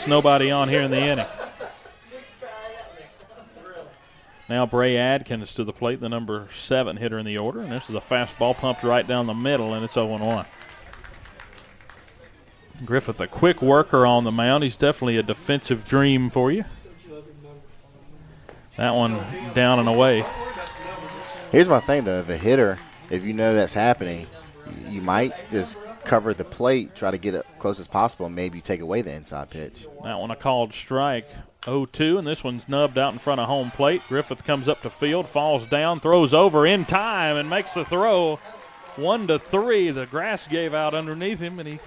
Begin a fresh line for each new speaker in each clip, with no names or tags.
Nobody on here in the inning. Now Bray Adkins to the plate, the number 7 hitter in the order. And this is a fastball pumped right down the middle, and it's 0-1. Griffith, a quick worker on the mound. He's definitely a defensive dream for you. That one down and away.
Here's my thing, though. If a hitter, if you know that's happening, you might just cover the plate, try to get it close as possible, and maybe take away the inside pitch.
That one a called strike. 0-2, and this one's nubbed out in front of home plate. Griffith comes up to field, falls down, throws over in time, and makes the throw. 1-3. The grass gave out underneath him, and he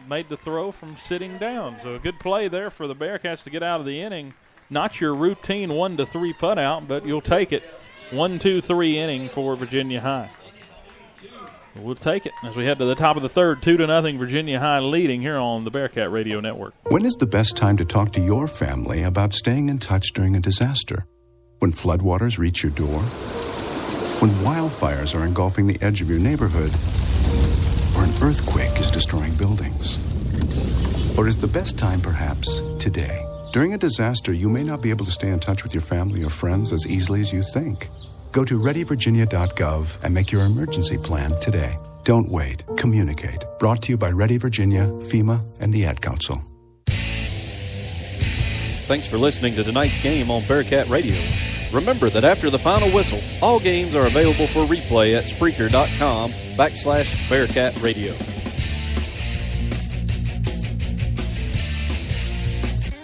made the throw from sitting down. So a good play there for the Bearcats to get out of the inning. Not your routine 1-3 put out, but you'll take it. 1-2-3 inning for Virginia High. We'll take it as we head to the top of the third. 2-0 Virginia High leading here on the Bearcat Radio Network.
When is the best time to talk to your family about staying in touch during a disaster? When floodwaters reach your door? When wildfires are engulfing the edge of your neighborhood? Or an earthquake is destroying buildings? Or is the best time perhaps today? During a disaster, you may not be able to stay in touch with your family or friends as easily as you think. Go to readyvirginia.gov and make your emergency plan today. Don't wait. Communicate. Brought to you by Ready Virginia, FEMA, and the Ad Council.
Thanks for listening to tonight's game on Bearcat Radio. Remember that after the final whistle, all games are available for replay at Spreaker.com/Bearcat Radio.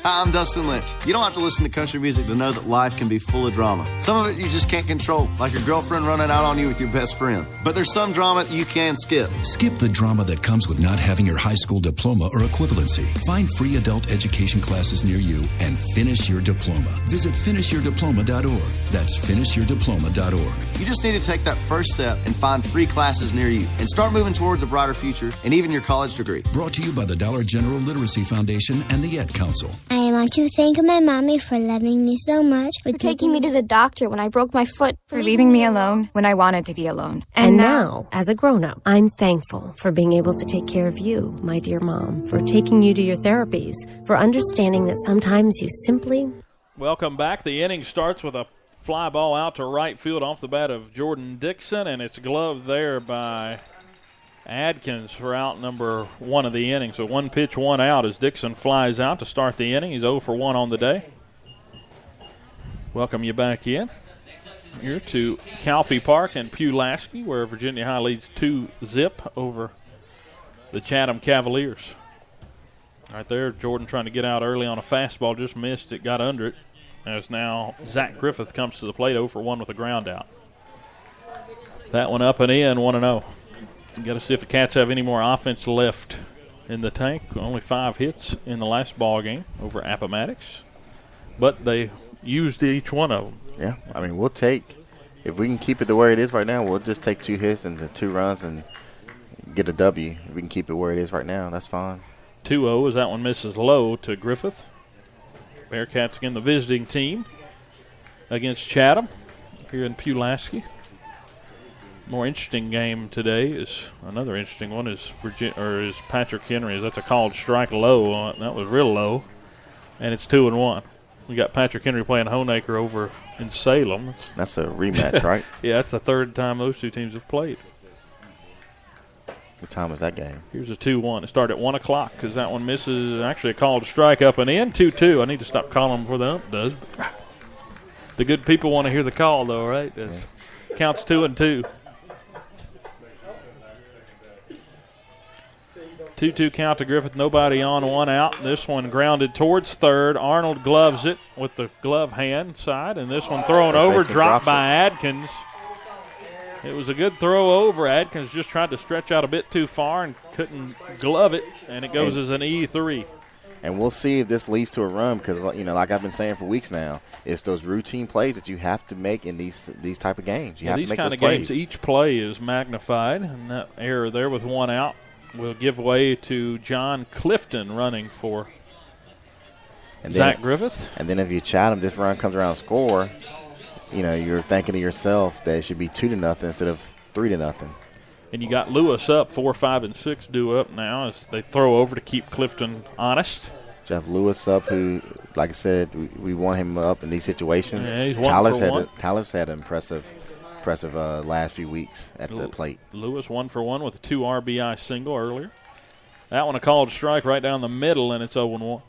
Hi, I'm Dustin Lynch. You don't have to listen to country music to know that life can be full of drama. Some of it you just can't control, like your girlfriend running out on you with your best friend. But there's some drama that you can skip.
Skip the drama that comes with not having your high school diploma or equivalency. Find free adult education classes near you and finish your diploma. Visit finishyourdiploma.org. That's finishyourdiploma.org.
You just need to take that first step and find free classes near you and start moving towards a brighter future and even your college degree.
Brought to you by the Dollar General Literacy Foundation and the Ed Council.
I want to thank my mommy for loving me so much,
for taking me to the doctor when I broke my foot,
for leaving me alone when I wanted to be alone.
And now, as a grown-up, I'm thankful for being able to take care of you, my dear mom, for taking you to your therapies, for understanding that sometimes you simply...
Welcome back. The inning starts with a fly ball out to right field off the bat of Jordan Dixon, and it's gloved there by Adkins for out number 1 of the inning. So 1 pitch, 1 out as Dixon flies out to start the inning. He's 0 for 1 on the day. Welcome you back in here to Calfee Park and Pulaski, where Virginia High leads 2-0 over the Chatham Cavaliers. Right there, Jordan trying to get out early on a fastball, just missed it, got under it. As now Zach Griffith comes to the plate, 0 for 1 with a ground out. That one up and in, 1-0. Got to see if the Cats have any more offense left in the tank. Only 5 hits in the last ball game over Appomattox, but they used each one of them.
Yeah, I mean, we'll take, if we can keep it the way it is right now, we'll just take 2 hits and 2 runs and get a W. If we can keep it where it is right now, that's fine.
2-0 as that one misses low to Griffith. Bearcats again, the visiting team against Chatham here in Pulaski. More interesting game today is another interesting one is Patrick Henry. That's a called strike low. That was real low, and it's 2-1. We got Patrick Henry playing Honaker over in Salem.
That's a rematch, right?
Yeah, that's the third time those two teams have played.
What time is that game?
Here's a 2-1. It started at 1 o'clock because that one misses. Actually, a called strike up and in. 2-2. I need to stop calling before the ump does. The good people want to hear the call, though, right? Yeah. Counts 2-2. 2-2 count to Griffith. Nobody on, 1 out. This one grounded towards third. Arnold gloves it with the glove hand side, and this one thrown over, dropped by Adkins. It was a good throw over. Adkins just tried to stretch out a bit too far and couldn't glove it, and it goes as an E3.
And we'll see if this leads to a run because, you know, like I've been saying for weeks now, it's those routine plays that you have to make in these type of games. You have to make those plays. These kind of games, each
play is magnified, and that error there with 1 out will give way to John Clifton running for Zach Griffith.
And then if you chat him, this run comes around and score, you know, you're thinking to yourself that it should be 2-0 instead of 3-0.
And you got Lewis up, 4, 5, and 6 due up now as they throw over to keep Clifton honest.
Jeff Lewis up, who, like I said, we want him up in these situations.
Yeah, he's
Tyler's had an impressive last few weeks at the plate.
Lewis 1 for 1 with a 2 RBI single earlier. That one a called strike right down the middle, and it's 0-1.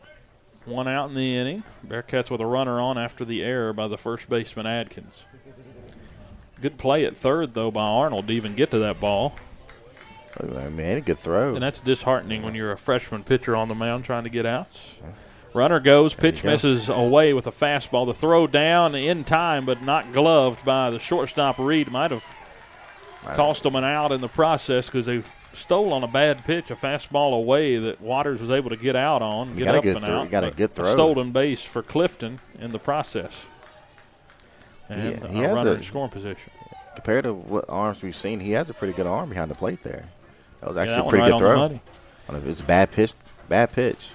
1 out in the inning. Bearcats with a runner on after the error by the first baseman Adkins. Good play at third, though, by Arnold to even get to that ball.
I mean, a good throw.
And that's disheartening when you're a freshman pitcher on the mound trying to get outs. Runner goes, pitch misses away with a fastball. The throw down in time, but not gloved by the shortstop Reed. Might have cost them an out in the process because they stole on a bad pitch, a fastball away that Waters was able to get out on, get up and out.
Got a good throw.
A stolen base for Clifton in the process. And
he
a
has
runner in scoring position.
Compared to what arms we've seen, he has a pretty good arm behind the plate there. That was actually
that
a pretty
right
good throw.
On the
It was a bad pitch.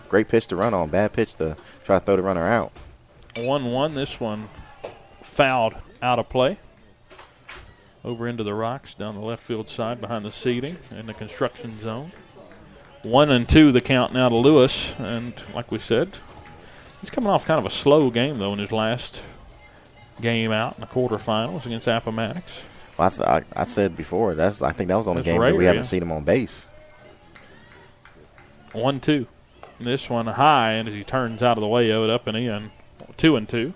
Great pitch to run on. Bad pitch to try to throw the runner out.
1-1. This one fouled out of play. Over into the rocks down the left field side behind the seating in the construction zone. 1-2 the count now to Lewis. And like we said, he's coming off kind of a slow game, though, in his last game out in the quarterfinals against Appomattox.
Well, I said before, I think that was on the game
rare,
that we haven't seen him on base.
1-2. This one high, and as he turns out of the way, owed up and in. 2-2.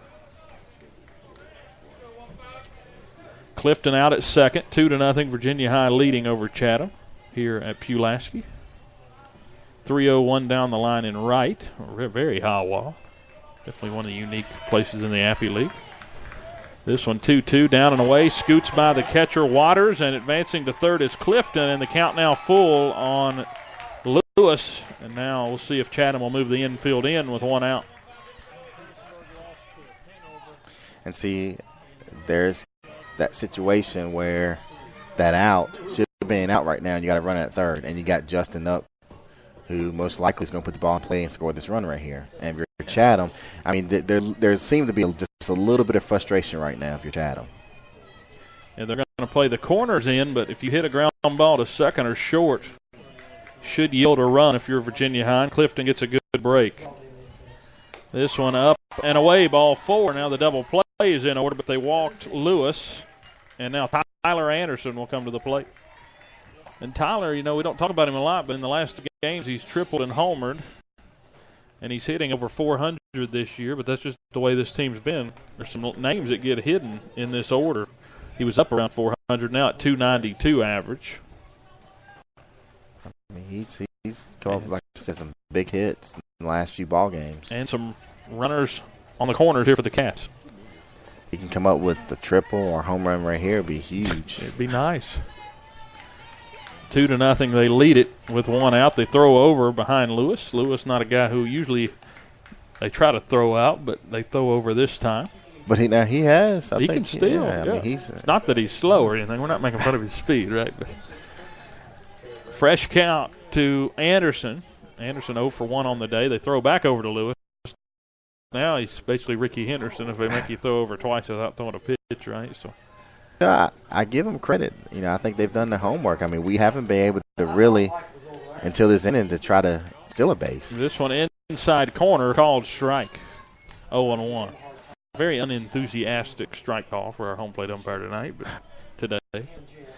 Clifton out at second. 2-0. Virginia High leading over Chatham here at Pulaski. 3:01 down the line in right. Very high wall. Definitely one of the unique places in the Appy League. This one 2-2 down and away. Scoots by the catcher Waters, and advancing to third is Clifton, and the count now full on Lewis. And now we'll see if Chatham will move the infield in with 1 out.
And see, there's that situation where that out should have been out right now, and you got to run at third, and you got Justin up, who most likely is going to put the ball in play and score this run right here. And if you're Chatham, I mean, there seems to be just a little bit of frustration right now if you're Chatham.
And they're going to play the corners in, but if you hit a ground ball to second or short, should yield a run if you're Virginia High. And Clifton gets a good break. This one up and away, ball 4. Now the double play is in order, but they walked Lewis, and now Tyler Anderson will come to the plate. And Tyler, we don't talk about him a lot, but in the last games he's tripled and homered, and he's hitting over 400 this year, but that's just the way this team's been. There's some names that get hidden in this order. He was up around 400, now at 292 average.
I mean, he's called, like I said, some big hits in the last few ball games.
And some runners on the corners here for the Cats.
He can come up with the triple or home run right here. It'd be huge.
It'd be nice. 2-0. They lead it with 1 out. They throw over behind Lewis. Lewis not a guy who usually they try to throw out, but they throw over this time.
But he has.
He can still. Yeah. I mean, it's not that he's slow or anything. We're not making fun of his speed, right? But fresh count to Anderson. Anderson 0 for 1 on the day. They throw back over to Lewis. Now he's basically Ricky Henderson if they make you throw over twice without throwing a pitch, right? So.
I give them credit. I think they've done their homework. I mean, we haven't been able to really, until this inning, to try to steal a base.
This one inside corner called strike. 0-1. Very unenthusiastic strike call for our home plate umpire tonight, but today.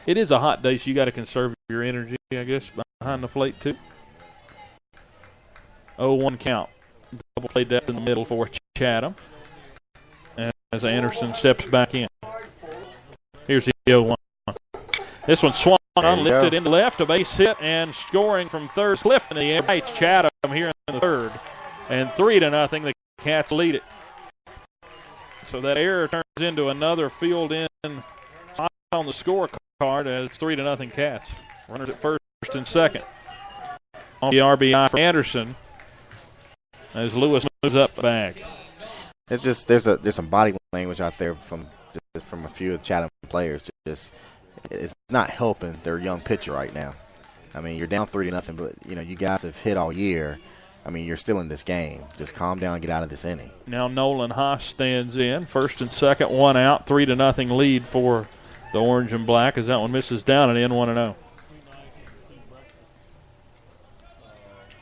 It is a hot day, so you got to conserve your energy, I guess, behind the plate too. 0-1 count. Double play depth in the middle for Chatham. And as Anderson steps back in. Here's the 0-1. This one swung on, lifted into left, a base hit, and scoring from third. Clifton in the air. Right, Chatham here in the third. And 3-0, the Cats lead it. So that error turns into another field in on the scorecard as it's 3-0 Cats. Runners at first and second. On the RBI for Anderson as Lewis moves up the bag.
It's just there's some body language out there from a few of the Chatham players. Just it's not helping their young pitcher right now. I mean, you're down 3-0, but you guys have hit all year. I mean, you're still in this game. Just calm down and get out of this inning.
Now Nolan Haas stands in. First and second, 1 out. 3-0 lead for the orange and black as that one misses down and in 1-0.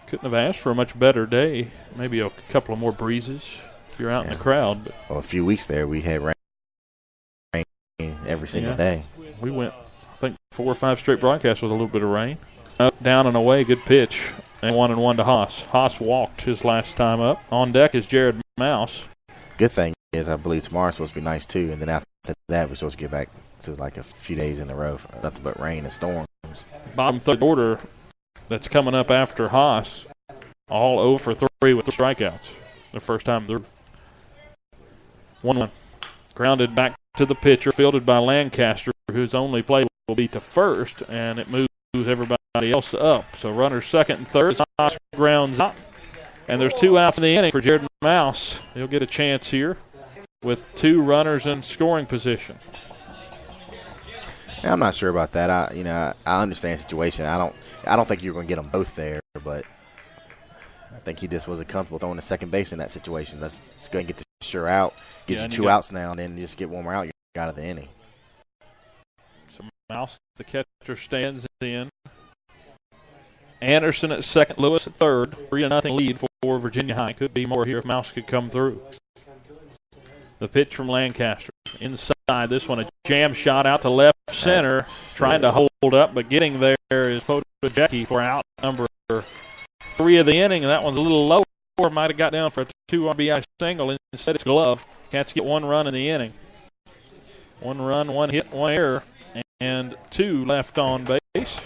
Couldn't have asked for a much better day. Maybe a couple of more breezes if you're out in the crowd. But
well, a few weeks there, we had rain every single day.
We went, I think, 4 or 5 straight broadcasts with a little bit of rain. Up, down, and away, good pitch. And 1-1 to Haas. Haas walked his last time up. On deck is Jared Mouse.
Good thing is I believe tomorrow's supposed to be nice, too. And then after that, we're supposed to get back to like a few days in a row. Nothing but rain and storms.
Bottom third order that's coming up after Haas. All 0 for 3 with 3 strikeouts. The first time through. 1-1. Grounded back to the pitcher, fielded by Lancaster, whose only play will be to first, and it moves everybody else up. So runners second and third. Haas grounds out. And there's 2 outs in the inning for Jared Mouse. He'll get a chance here with 2 runners in scoring position.
Yeah, I'm not sure about that. I understand the situation. I don't think you're going to get them both there, but I think he just wasn't comfortable throwing the second base in that situation. That's going to get the sure out, get you 2 outs now, and then just get one more out. You're out of the inning.
So Mouse, the catcher, stands in. Anderson at second, Lewis at third. 3-0 lead for Virginia High. Could be more here if Mouse could come through. The pitch from Lancaster. Inside, this one a jam shot out to left center. Trying to hold up, but getting there is Podajecki for out number 3 of the inning. And that one's a little lower. Might have got down for a 2 RBI single. Instead it's glove. Cats get 1 run in the inning. 1 run, 1 hit, 1 error, and 2 left on base.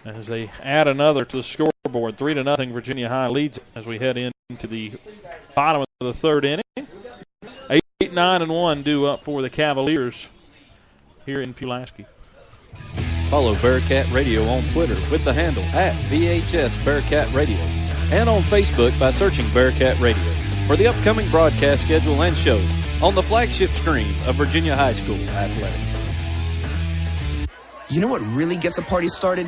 As they add another to the scoreboard, 3-0 Virginia High leads as we head into the bottom of the third inning. 8, 9, and 1 due up for the Cavaliers here in Pulaski.
Follow Bearcat Radio on Twitter with the handle @VHS Bearcat Radio and on Facebook by searching Bearcat Radio for the upcoming broadcast schedule and shows on the flagship stream of Virginia High School athletics.
You know what really gets a party started?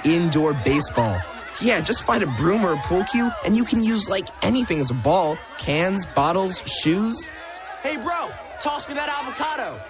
Indoor baseball. Yeah, just find a broom or a pool cue, and you can use like anything as a ball. Cans, bottles, shoes.
Hey, bro, toss me that avocado.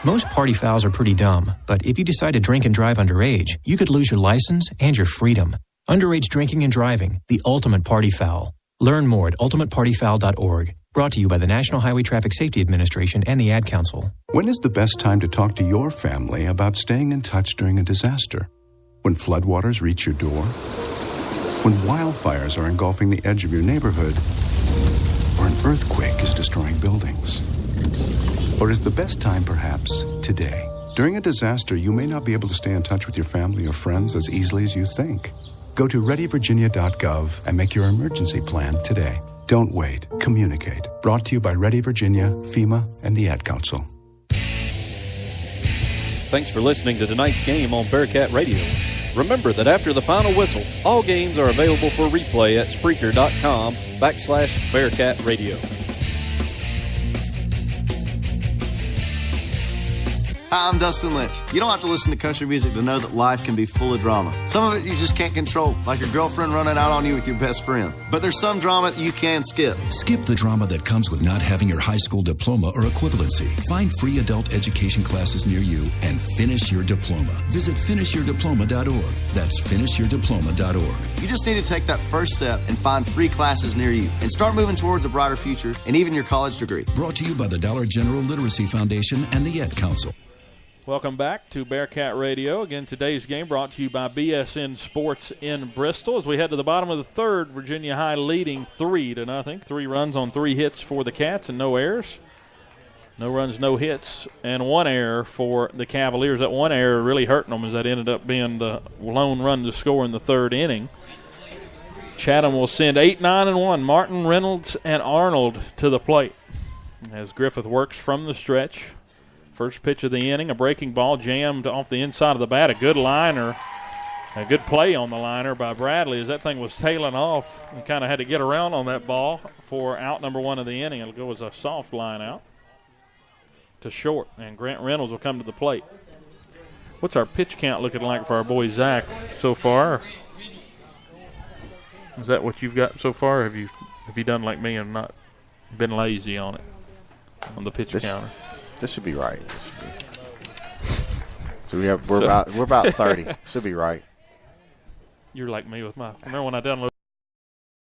Most party fouls are pretty dumb, but if you decide to drink and drive underage, you could lose your license and your freedom. Underage drinking and driving, the ultimate party foul. Learn more at ultimatepartyfoul.org. Brought to you by the National Highway Traffic Safety Administration and the Ad Council.
When is the best time to talk to your family about staying in touch during a disaster? When floodwaters reach your door? When wildfires are engulfing the edge of your neighborhood? Or an earthquake is destroying buildings? Or is the best time perhaps today? During a disaster, you may not be able to stay in touch with your family or friends as easily as you think. Go to readyvirginia.gov and make your emergency plan today. Don't wait. Communicate. Brought to you by Ready Virginia, FEMA, and the Ad Council.
Thanks for listening to tonight's game on Bearcat Radio. Remember that after the final whistle, all games are available for replay at Spreaker.com/Bearcat Radio.
Hi, I'm Dustin Lynch. You don't have to listen to country music to know that life can be full of drama. Some of it you just can't control, like your girlfriend running out on you with your best friend. But there's some drama that you can skip.
Skip the drama that comes with not having your high school diploma or equivalency. Find free adult education classes near you and finish your diploma. Visit finishyourdiploma.org. That's finishyourdiploma.org.
You just need to take that first step and find free classes near you and start moving towards a brighter future and even your college degree.
Brought to you by the Dollar General Literacy Foundation and the Ad Council.
Welcome back to Bearcat Radio. Again, today's game brought to you by BSN Sports in Bristol. As we head to the bottom of the third, Virginia High leading 3-0. 3 runs on 3 hits for the Cats and no errors. No runs, no hits, and 1 error for the Cavaliers. That 1 error really hurting them as that ended up being the lone run to score in the third inning. Chatham will send 8, 9, and 1. Martin, Reynolds, and Arnold to the plate as Griffith works from the stretch. First pitch of the inning, a breaking ball jammed off the inside of the bat. A good liner, a good play on the liner by Bradley as that thing was tailing off. He kind of had to get around on that ball for out number 1 of the inning. It'll go as a soft line out to short, and Grant Reynolds will come to the plate. What's our pitch count looking like for our boy Zach so far? Is that what you've got so far? Have you done like me and not been lazy on it, on the pitch counter?
This should be right. We're about 30. Should be right.
You're like me with my. Remember when I downloaded